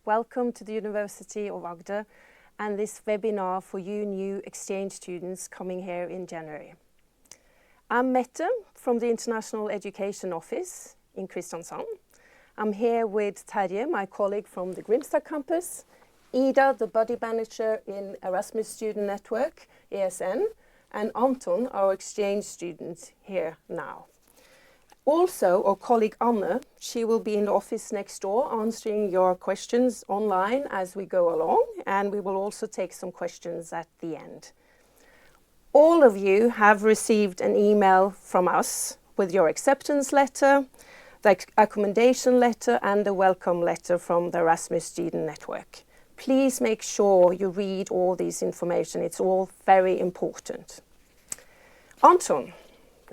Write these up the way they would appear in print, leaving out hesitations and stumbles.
Welcome to the University of Agder and this webinar for you new exchange students coming here in January. I'm Mette from the International Education Office in Kristiansand. I'm here with Terje, my colleague from the Grimstad campus, Ida, the buddy manager in Erasmus Student Network, ESN, and Anton, our exchange student here now. Also, our colleague Anne, she will be in the office next door answering your questions online as we go along, and we will also take some questions at the end. All of you have received an email from us with your acceptance letter, the accommodation letter and the welcome letter from the Erasmus Student Network. Please make sure you read all this information, it's all very important. Anton,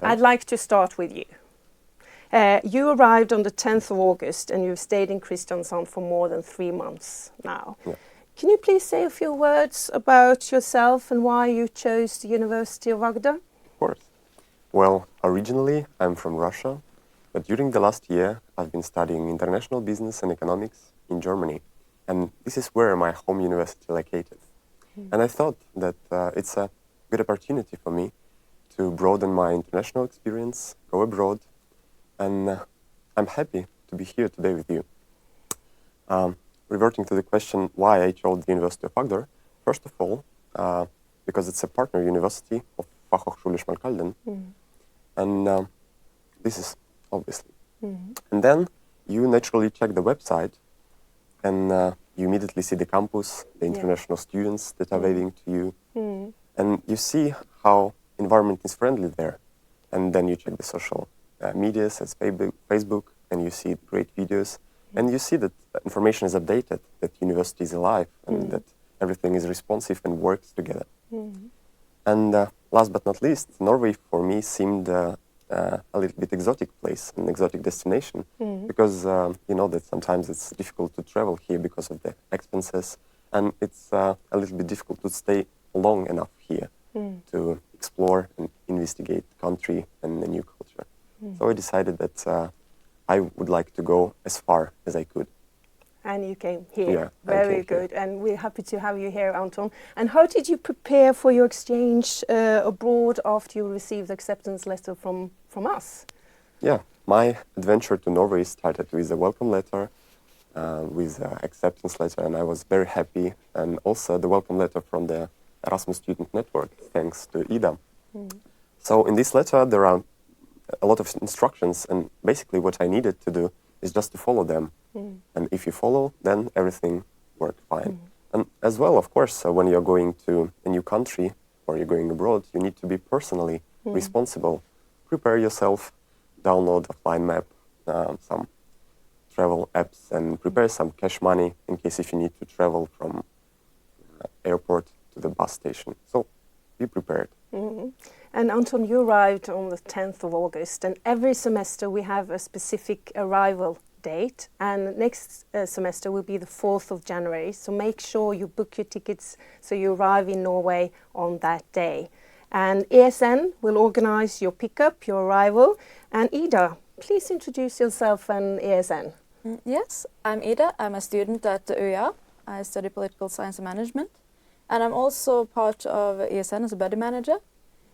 I'd like to start with you. You arrived on the 10th of August and you've stayed in Kristiansand for more than 3 months now. Yeah. Can you please say a few words about yourself and why you chose the University of Agder? Of course. Well, originally I'm from Russia, but during the last year I've been studying international business and economics in Germany. And this is where my home university is located. And I thought that it's a good opportunity for me to broaden my international experience, go abroad, and I'm happy to be here today with you. Reverting to the question why I chose the University of Agder, first of all, because it's a partner university of Fachhochschule Schmalkalden, and this is obviously. And then you naturally check the website, and you immediately see the campus, the international students that are waiting to you, and you see how environment is friendly there. And then you check the social medias as Facebook, and you see great videos, and you see that information is updated, that university is alive, and that everything is responsive and works together. And last but not least, Norway for me seemed a little bit exotic place, an exotic destination, because you know that sometimes it's difficult to travel here because of the expenses, and it's a little bit difficult to stay long enough here to explore and investigate the country and the new culture. So I decided that I would like to go as far as I could. And you came here. Yeah, Very good. And we're happy to have you here, Anton. And how did you prepare for your exchange abroad after you received the acceptance letter from us? Yeah, my adventure to Norway started with a welcome letter, with an acceptance letter, and I was very happy. And also the welcome letter from the Erasmus Student Network, thanks to Ida. So in this letter, there are a lot of instructions, and basically what I needed to do is just to follow them. And if you follow, then everything worked fine. And as well, of course, when you're going to a new country or you're going abroad, you need to be personally responsible. Prepare yourself, download a flight map, some travel apps, and prepare some cash money in case if you need to travel from airport to the bus station. So be prepared. And Anton, you arrived on the 10th of August, and every semester we have a specific arrival date, and next semester will be the 4th of January, so make sure you book your tickets so you arrive in Norway on that day. And ESN will organize your pickup, your arrival. And Ida, please introduce yourself and ESN. Yes, I'm Ida. I'm a student at the UiA. I study political science and management, and I'm also part of ESN as a buddy manager.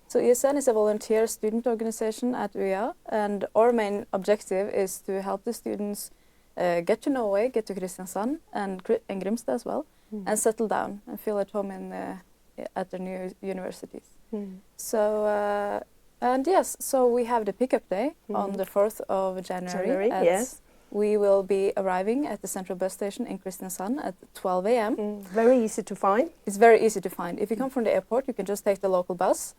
So ESN is a volunteer student organization at UiA, and our main objective is to help the students get to Norway, get to Kristiansand and Grimstad as well, and settle down and feel at home at the new universities. So, and yes, so we have the pickup day on the 4th of January. Yes. We will be arriving at the central bus station in Kristiansand at 12 a.m. Very easy to find. It's very easy to find. If you come from the airport, you can just take the local bus.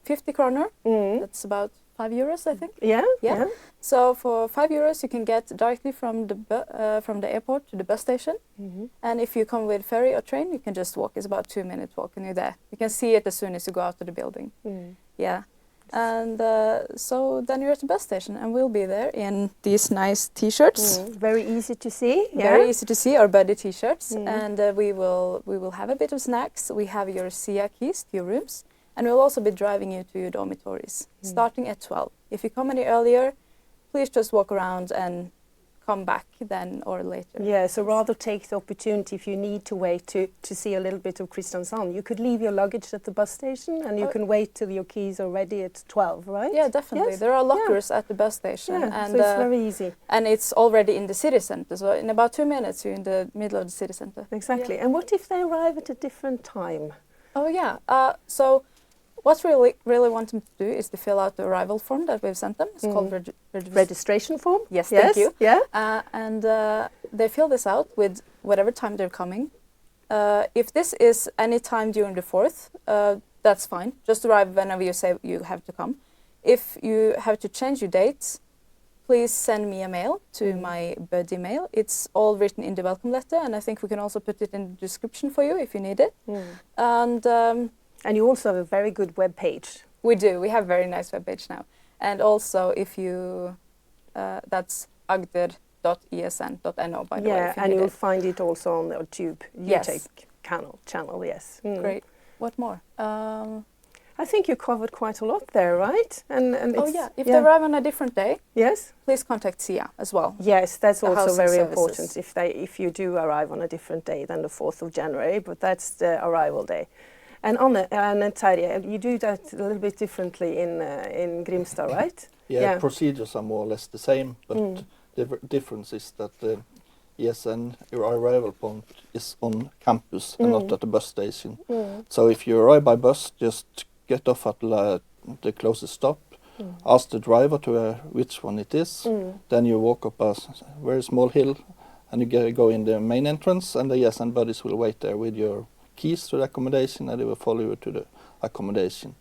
50 kroner. That's about €5, I think. Yeah. So for €5, you can get directly from the airport to the bus station. And if you come with ferry or train, you can just walk. It's about 2-minute walk, and you're there. You can see it as soon as you go out of the building. Yeah. And so then you're at the bus station, and we'll be there in these nice T-shirts. Very easy to see. Very easy to see, our buddy T-shirts. And we will have a bit of snacks. We have your SIA keys to your rooms, and we'll also be driving you to your dormitories, starting at 12. If you come any earlier, please just walk around and come back then or later. Yeah, so rather take the opportunity if you need to wait to see a little bit of Kristiansand. You could leave your luggage at the bus station and you can wait till your keys are ready at 12, right? Yeah, definitely. Yes? There are lockers at the bus station. Yeah, and so it's very easy. And it's already in the city center. So in about 2 minutes, you're in the middle of the city center. Exactly. Yeah. And what if they arrive at a different time? Oh, yeah. So what we really want them to do is to fill out the arrival form that we've sent them. It's called registration form. Yes, thank you. Yeah. And they fill this out with whatever time they're coming. If this is any time during the 4th, that's fine. Just arrive whenever you say you have to come. If you have to change your dates, please send me a mail to my buddy mail. It's all written in the welcome letter, and I think we can also put it in the description for you if you need it. And you also have a very good web page. We do. We have a very nice web page now. And also, if you, that's agder.isn.no, by the way. Yeah, if you and need you'll it. find it also on the YouTube channel, yes. Great. What more? I think you covered quite a lot there, right? And oh yeah, if they arrive on a different day, yes, please contact SIA as well. Yes, that's The also housing very services. important if you do arrive on a different day than the 4th of January, but that's the arrival day. And Anne and Terje, you do that a little bit differently in Grimstad, right? Yeah, procedures are more or less the same, but the difference is that the ESN, your arrival point, is on campus and not at the bus station. So if you arrive by bus, just get off at the closest stop, ask the driver to which one it is, then you walk up a very small hill and you go in the main entrance, and the ESN buddies will wait there with your keys to the accommodation, and they will follow you to the accommodation.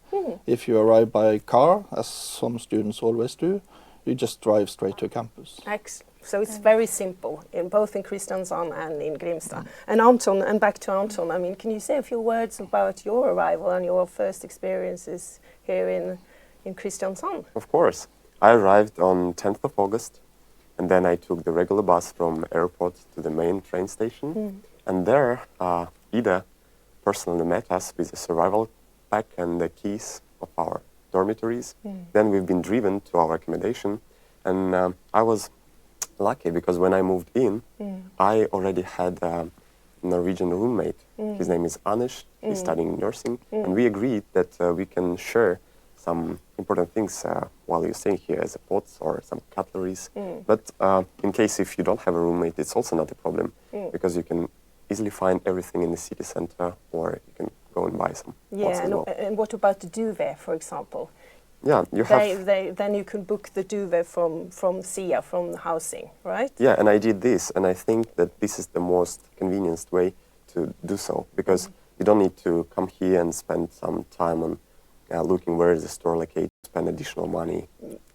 If you arrive by car, as some students always do, you just drive straight to campus. Excellent. So it's very simple, both in Kristiansand and in Grimstad. And Anton, and back to Anton, I mean, can you say a few words about your arrival and your first experiences here in Kristiansand? Of course. I arrived on 10th of August, and then I took the regular bus from airport to the main train station. And there, Ida personally met us with a survival pack and the keys of our dormitories. Then we've been driven to our accommodation, and I was lucky because when I moved in, I already had a Norwegian roommate. His name is Anish. He's studying nursing, and we agreed that we can share some important things while you're staying here, as pots or some cutleries. But in case if you don't have a roommate, it's also not a problem because you can easily find everything in the city center, or you can go and buy some pots as well. And what about the duvet, for example? Yeah, you have. Then you can book the duvet from SIA, from the housing, right? Yeah, and I did this, and I think that this is the most convenient way to do so, because you don't need to come here and spend some time on looking where is the store located, spend additional money.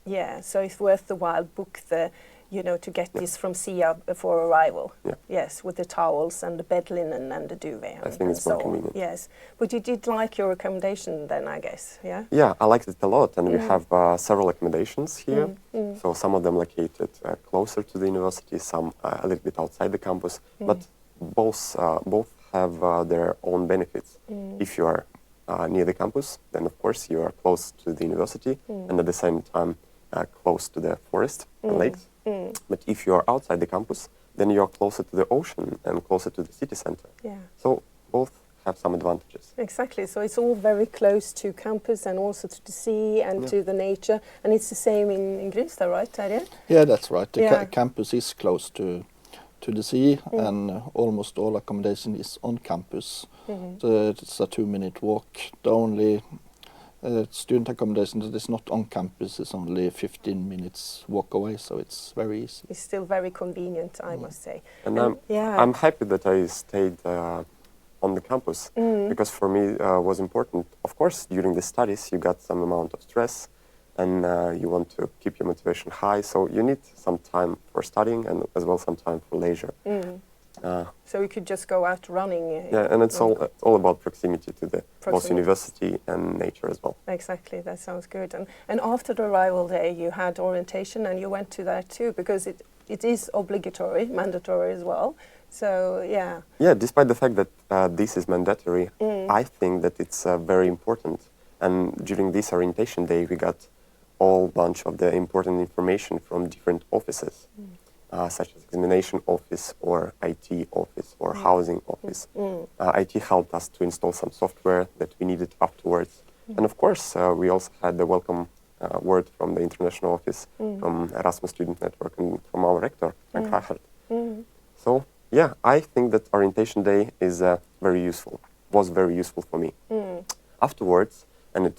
Yeah, so it's worth the while book the, to get this from SIA before arrival. Yeah. Yes, with the towels and the bed linen and the duvet. I think it's more convenient. Yes, but you did like your accommodation then, I guess, yeah? Yeah, I liked it a lot, and we have several accommodations here. So some of them located closer to the university, some a little bit outside the campus, but both have their own benefits. If you are near the campus, then of course you are close to the university, and at the same time close to the forest and lakes. But if you are outside the campus, then you are closer to the ocean and closer to the city center. Yeah. So both have some advantages. Exactly. So it's all very close to campus and also to the sea and to the nature. And it's the same in Grimstad, right, Terje? Yeah, that's right. The campus is close to the sea, and almost all accommodation is on campus. So it's a 2-minute walk. The only student accommodation that is not on campus is only 15 minutes walk away, so it's very easy. It's still very convenient, I must say. And I'm happy that I stayed on the campus, because for me it was important. Of course, during the studies you got some amount of stress, and you want to keep your motivation high, so you need some time for studying and as well some time for leisure. So we could just go out running. Yeah, and it's all about proximity to the both university and nature as well. Exactly, that sounds good. And after the arrival day, you had orientation, and you went to that too, because it is obligatory, mandatory as well. So yeah. Yeah, despite the fact that this is mandatory, I think that it's very important. And during this orientation day, we got all bunch of the important information from different offices. such as examination office or IT office or housing office. IT helped us to install some software that we needed afterwards. And of course, we also had the welcome word from the international office, from Erasmus Student Network, and from our rector, Frank Reichert. So, yeah, I think that orientation day is was very useful for me. Afterwards, and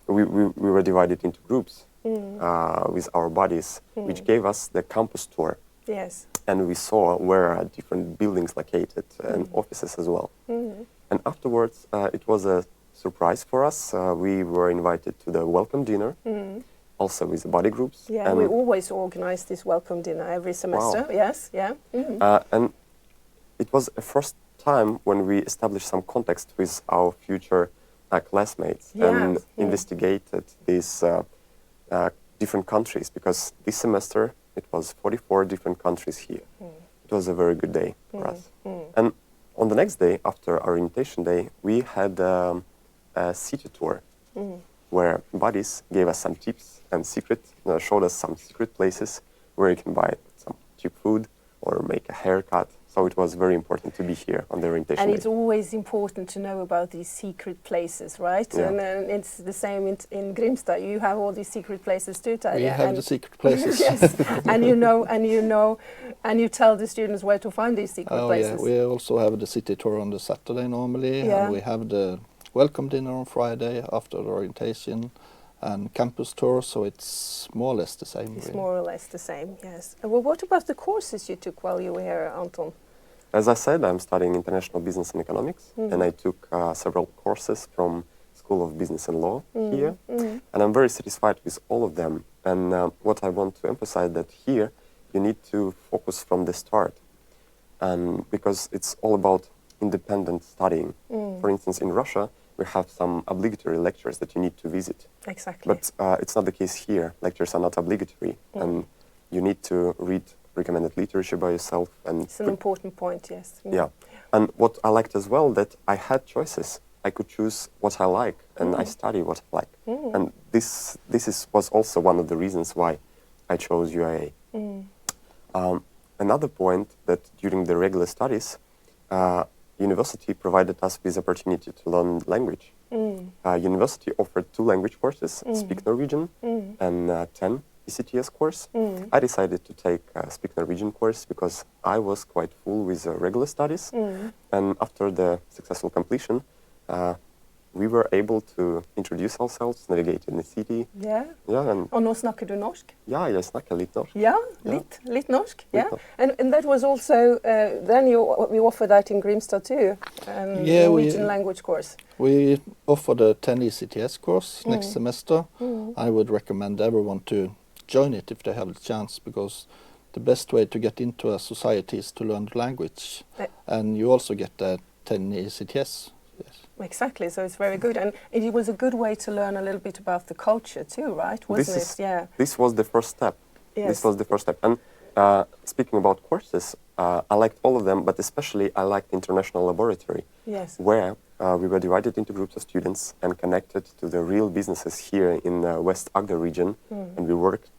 we were divided into groups with our buddies, which gave us the campus tour. Yes. And we saw where are different buildings located and offices as well. And afterwards, it was a surprise for us. We were invited to the welcome dinner, also with the body groups. Yeah, we always organize this welcome dinner every semester. Wow. Yes, yeah. And it was a first time when we established some context with our future classmates and investigated these different countries, because this semester it was 44 different countries here. It was a very good day for us. And on the next day, after orientation day, we had a city tour where buddies gave us some tips and showed us some secret places where you can buy some cheap food or make a haircut. So it was very important to be here on the orientation And day. it's always important to know about these secret places, right? Yeah. And it's the same in Grimstad. You have all these secret places too, Terje. We have the secret places. Yes, and you tell the students where to find these secret places. Yeah, we also have the city tour on the Saturday normally, Yeah. and we have the welcome dinner on Friday after the orientation, and campus tour. So it's more or less the same. It's really. more or less the same, yes. Well, what about the courses you took while you were here, Anton? As I said, I'm studying international business and economics, and I took several courses from School of Business and Law here, and I'm very satisfied with all of them. And what I want to emphasize that here you need to focus from the start, and because it's all about independent studying. For instance, in Russia, we have some obligatory lectures that you need to visit. Exactly. But it's not the case here. Lectures are not obligatory, and you need to read recommended literature by yourself. And it's an important point, yes. yeah. And what I liked as well, that I had choices. I could choose what I like, and I study what I like. And this was also one of the reasons why I chose UIA. Another point, that during the regular studies, university provided us with opportunity to learn language. University offered 2 language courses, Speak Norwegian and 10 ECTS course. I decided to take a Speak Norwegian course because I was quite full with regular studies. And after the successful completion, we were able to introduce ourselves, navigate in the city. Yeah. Ja, and Og nå snakker du norsk? ja, jeg snakker litt norsk. Yeah, litt norsk. Yeah, norsk. and that was also then we offer that in Grimstad too, Norwegian language course. We offer the 10 ECTS course next semester. I would recommend everyone to join it if they have the chance, because the best way to get into a society is to learn the language, and you also get the 10 ECTS. Yes. Exactly, so it's very good, and it was a good way to learn a little bit about the culture too, right? Wasn't it? Yeah. This was the first step. Yes. This was the first step. And speaking about courses, I liked all of them, but especially I liked International Laboratory, Yes. where we were divided into groups of students and connected to the real businesses here in the West Agder region. And we worked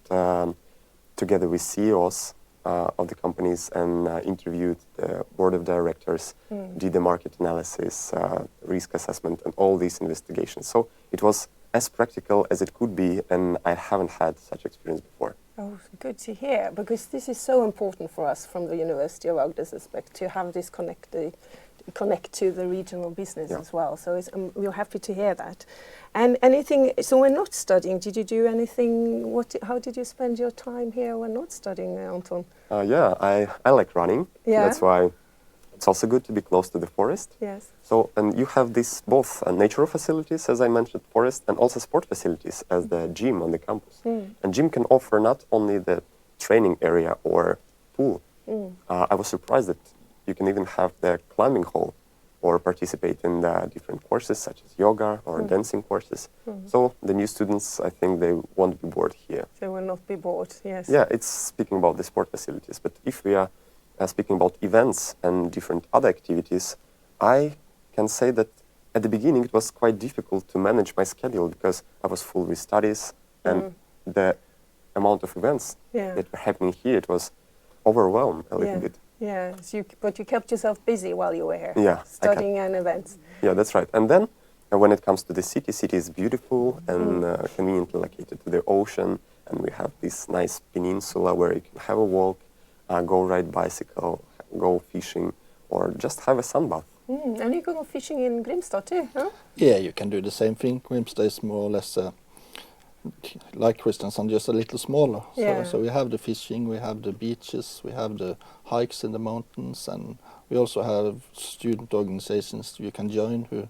together with CEOs of the companies and interviewed the board of directors, did the market analysis, risk assessment, and all these investigations. So it was as practical as it could be, and I haven't had such experience before. Oh, good to hear, because this is so important for us from the University of Agder's aspect to have this connect to the regional business as well. So we're happy to hear that. And anything, so when not studying, did you do anything, how did you spend your time here when not studying, Anton? Yeah, I like running. Yeah. That's why it's also good to be close to the forest. Yes. So, and you have these both natural facilities, as I mentioned, forest, and also sport facilities as the gym on the campus. And gym can offer not only the training area or pool. I was surprised that you can even have the climbing hall or participate in the different courses such as yoga or dancing courses. So the new students, I think they won't be bored here. They will not be bored, yes. Yeah, it's speaking about the sport facilities. But if we are speaking about events and different other activities, I can say that at the beginning it was quite difficult to manage my schedule because I was full with studies and amount of events Yeah. that were happening here, it was overwhelmed a little Yeah. bit. Yeah. But you kept yourself busy while you were here. Yeah, I kept- Studying and events. Yeah, that's right. And then when it comes to the city is beautiful and conveniently located to the ocean, and we have this nice peninsula where you can have a walk, go ride bicycle, go fishing, or just have a sunbath. And you go fishing in Grimstad too, huh? Yeah, you can do the same thing. Grimstad is more or less like Kristiansand, just a little smaller. Yeah. So we have the fishing, we have the beaches, we have the hikes in the mountains, and we also have student organizations you can join who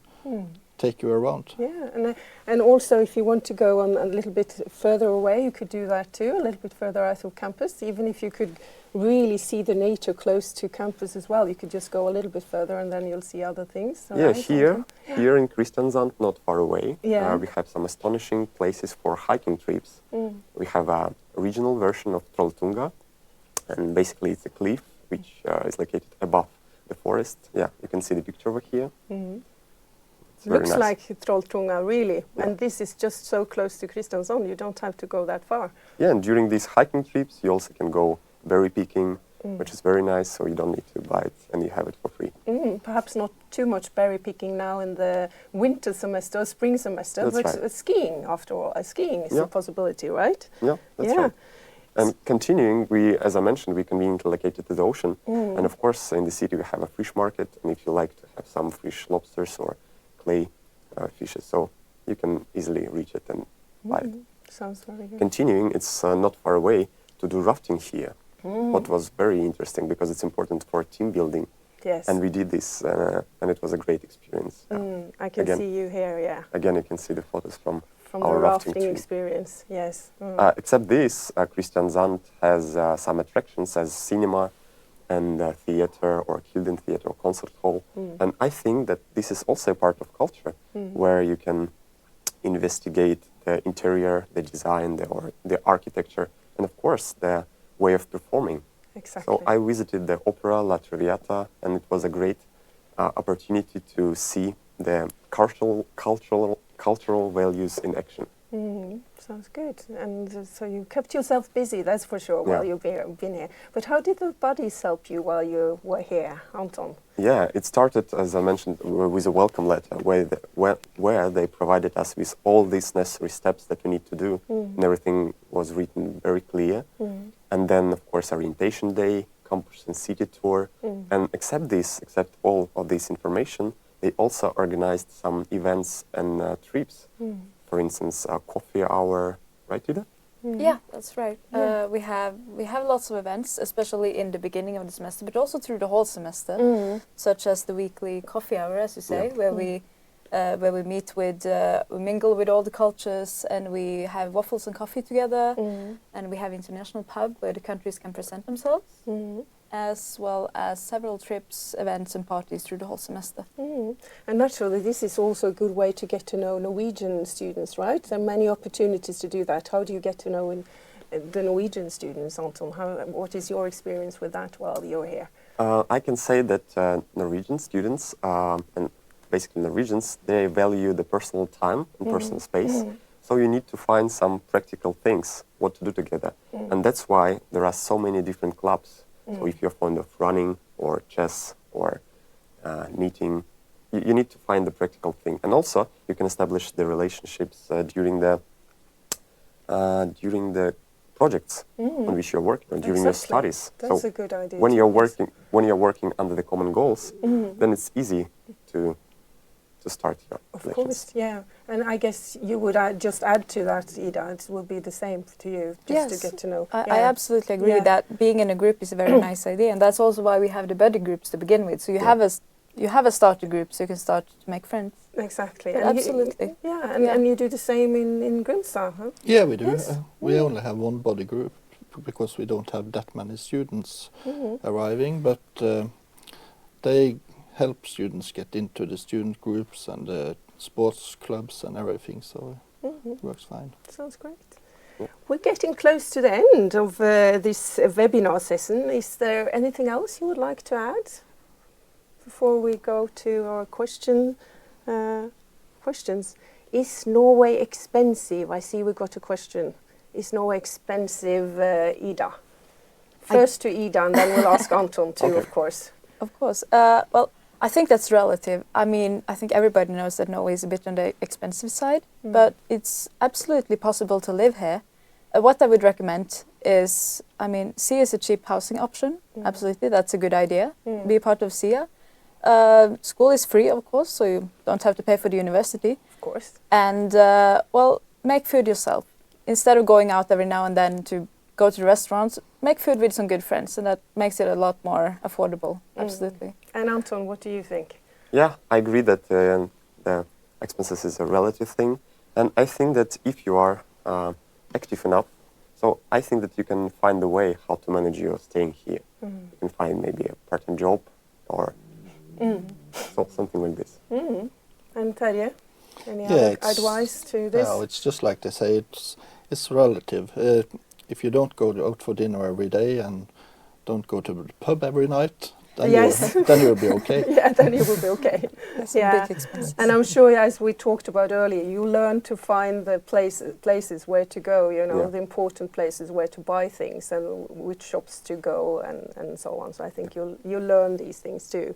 take you around. Yeah, and also if you want to go on a little bit further away, you could do that too, a little bit further out of campus. Even if you could really see the nature close to campus as well, you could just go a little bit further and then you'll see other things. Yeah, right, here Anton? here in Kristiansand, not far away, Yeah. we have some astonishing places for hiking trips. We have a regional version of Trolltunga, and basically it's a cliff which is located above the forest. Yeah, you can see the picture over here. It's very Looks nice. like Trolltunga, really. Yeah. And this is just so close to Kristiansand, you don't have to go that far. Yeah, and during these hiking trips, you also can go berry picking, which is very nice, so you don't need to buy it and you have it for free. Perhaps not too much berry picking now in the winter semester, spring semester, That's but right. Skiing, after all. Skiing is Yeah. a possibility, right? Yeah, that's Yeah. right. And continuing, as I mentioned, we conveniently located to the ocean. And of course, in the city, we have a fish market. And if you like to have some fish, lobsters or clay fishes, so you can easily reach it and buy it. Sounds very good. Continuing, it's not far away to do rafting here. What was very interesting because it's important for team building. Yes. And we did this, and it was a great experience. I can again- see you here, yeah, Again, you can see the photos from from our the rafting trip. experience. Yes. Except this, Kristiansand has some attractions as cinema and theater or Kilden Theater or concert hall. And I think that this is also a part of culture where you can investigate the interior, the design, the architecture, and of course the way of performing. Exactly. So I visited the Opera La Traviata, and it was a great opportunity to see the cultural values in action. Sounds good. And so you kept yourself busy, that's for sure, while Yeah. you've been here. But how did the buddies help you while you were here, Anton? Yeah, it started, as I mentioned, with a welcome letter where they provided us with all these necessary steps that we need to do, and everything was written very clear. And then, of course, orientation day, campus and city tour, and except all of this information, they also organized some events and trips. For instance, a coffee hour, right, Ida? Yeah, that's right. We have lots of events, especially in the beginning of the semester, but also through the whole semester, such as the weekly coffee hour, as you say, where we meet with, we mingle with all the cultures, and we have waffles and coffee together, and we have international pub where the countries can present themselves, as well as several trips, events, and parties through the whole semester. And naturally, this is also a good way to get to know Norwegian students, right? There are many opportunities to do that. How do you get to know the Norwegian students, Anton? What is your experience with that while you're here? I can say that Norwegian students, and basically Norwegians, they value the personal time and personal space. So you need to find some practical things, what to do together. And that's why there are so many different clubs. So if you're fond of running or chess or knitting, you need to find the practical thing. And also, you can establish the relationships during the projects on which you're working, or during your Exactly. studies. That's so a good idea. when you're yes. working under the common goals, then it's easy to start your Of relations. course, yeah. And I guess you would just add to that, Ida. It will be the same to you, just to get to know. I absolutely agree with that. Being in a group is a very nice idea, and that's also why we have the buddy groups to begin with. So you have a starter group, so you can start to make friends. Exactly. But And absolutely. And you do the same in Grimstad, huh? Yeah, we do. Yes. We only have one body group because we don't have that many students arriving, but they help students get into the student groups and the sports clubs and everything, so it works fine. Sounds great. Yeah. We're getting close to the end of this webinar session. Is there anything else you would like to add before we go to our questions? Is Norway expensive? I see we got a question. is Norway expensive, Ida? First to Ida, and then we'll ask Anton too, Okay. of course. Of course. Well, I think that's relative. I mean, I think everybody knows that Norway is a bit on the expensive side, but it's absolutely possible to live here. What I would recommend is, I mean, SIA is a cheap housing option. Absolutely, that's a good idea. Be a part of SIA. School is free, of course, so you don't have to pay for the university. Of course. And, well, make food yourself. Instead of going out every now and then to go to the restaurants, make food with some good friends, and that makes it a lot more affordable. Absolutely. And Anton, what do you think? Yeah, I agree that the expenses is a relative thing, and I think that if you are active enough, so I think that you can find a way how to manage your staying here. You can find maybe a part-time job or so something like this. And Terje, any Yeah, other it's- advice to this? No, it's just like they say, it's relative. If you don't go out for dinner every day and don't go to the pub every night, then, Yes. then you'll be okay. Yeah, then you will be okay. That's a Yeah. big expense. And I'm sure, as we talked about earlier, you learn to find the places where to go, you know, Yeah. the important places where to buy things and which shops to go and so on. So I think you'll learn these things too.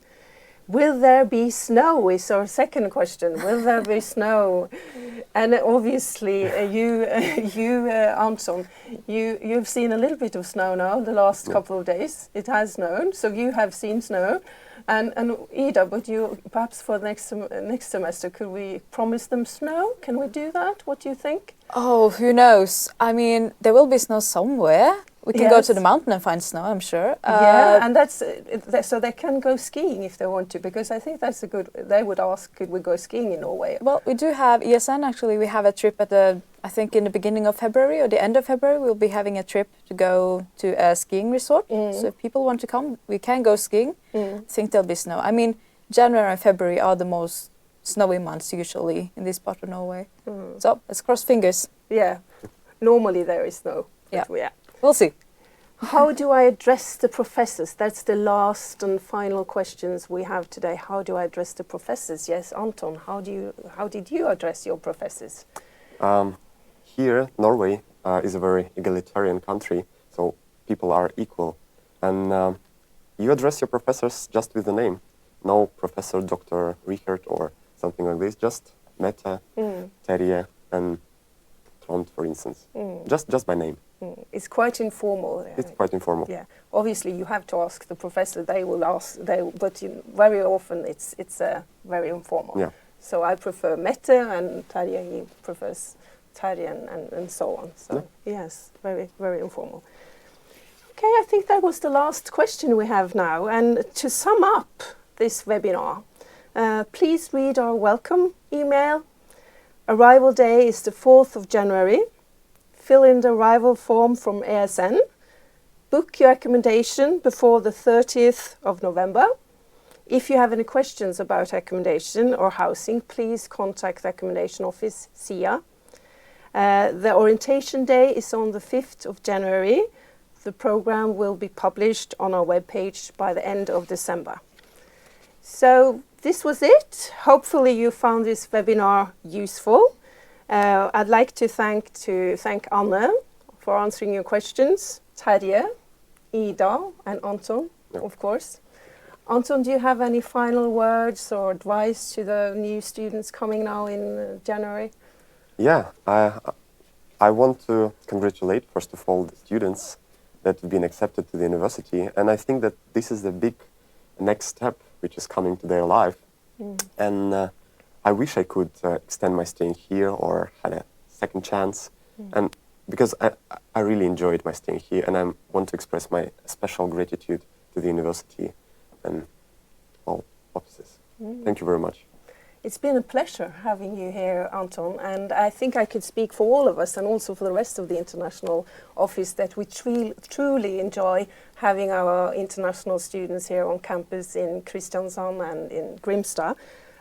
Will there be snow is our second question. Will there be snow? And obviously, Anton, you've seen a little bit of snow now the last couple of days. It has snowed, so you have seen snow. And Ida, but you perhaps for the next semester, could we promise them snow? Can we do that? What do you think? Oh, who knows? I mean, there will be snow somewhere. We can go Yes. to the mountain and find snow, I'm sure. Yeah, and that's so they can go skiing if they want to, because I think that's a good. They would ask, could we go skiing in Norway? Well, we do have ESN actually. We have a trip at I think in the beginning of February or the end of February, we'll be having a trip to go to a skiing resort. So if people want to come, we can go skiing. I think there'll be snow. I mean, January and February are the most snowy months usually in this part of Norway. So let's cross fingers. Yeah, normally there is snow. Yeah. But yeah. We'll see. How do I address the professors? That's the last and final questions we have today. How do I address the professors? Yes, Anton, how did you address your professors? Here, Norway is a very egalitarian country, so people are equal. And you address your professors just with the name. No Professor Dr. Richard or something like this, just Mette, Terje, and Trond, for instance. Just by name. It's quite informal. It's quite informal. Yeah, obviously you have to ask the professor. They will ask. But very often it's very informal. Yeah. So I prefer Mette, and Terje he prefers Terje, and so on. So yes, very very informal. Okay, I think that was the last question we have now. And to sum up this webinar, please read our welcome email. Arrival day is the 4th of January. Fill in the arrival form from ASN. Book your accommodation before the 30th of November. If you have any questions about accommodation or housing, please contact the accommodation office, SIA. The orientation day is on the 5th of January. The program will be published on our webpage by the end of December. So this was it. Hopefully you found this webinar useful. I'd like to thank Anne for answering your questions, Terje, Ida, and Anton, of course. Anton, do you have any final words or advice to the new students coming now in January? Yeah, I want to congratulate, first of all, the students that have been accepted to the university. And I think that this is the big next step which is coming to their life. And I wish I could extend my staying here or had a second chance. And because I really enjoyed my staying here, and I want to express my special gratitude to the university and all offices. Thank you very much. It's been a pleasure having you here, Anton, and I think I could speak for all of us and also for the rest of the international office that we truly enjoy having our international students here on campus in Kristiansand and in Grimstad.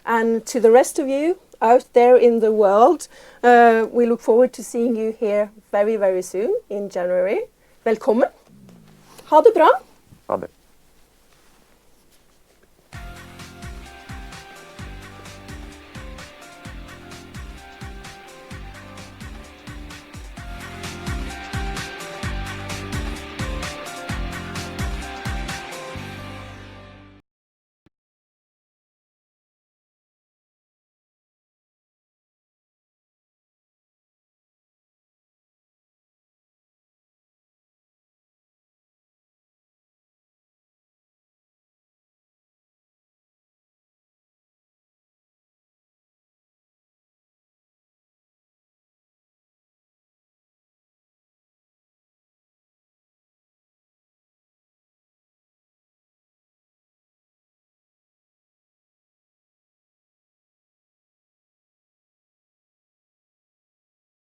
And to the rest of you out there in the world, we look forward to seeing you here very, very soon in January. Velkommen. Ha det bra. Ha det.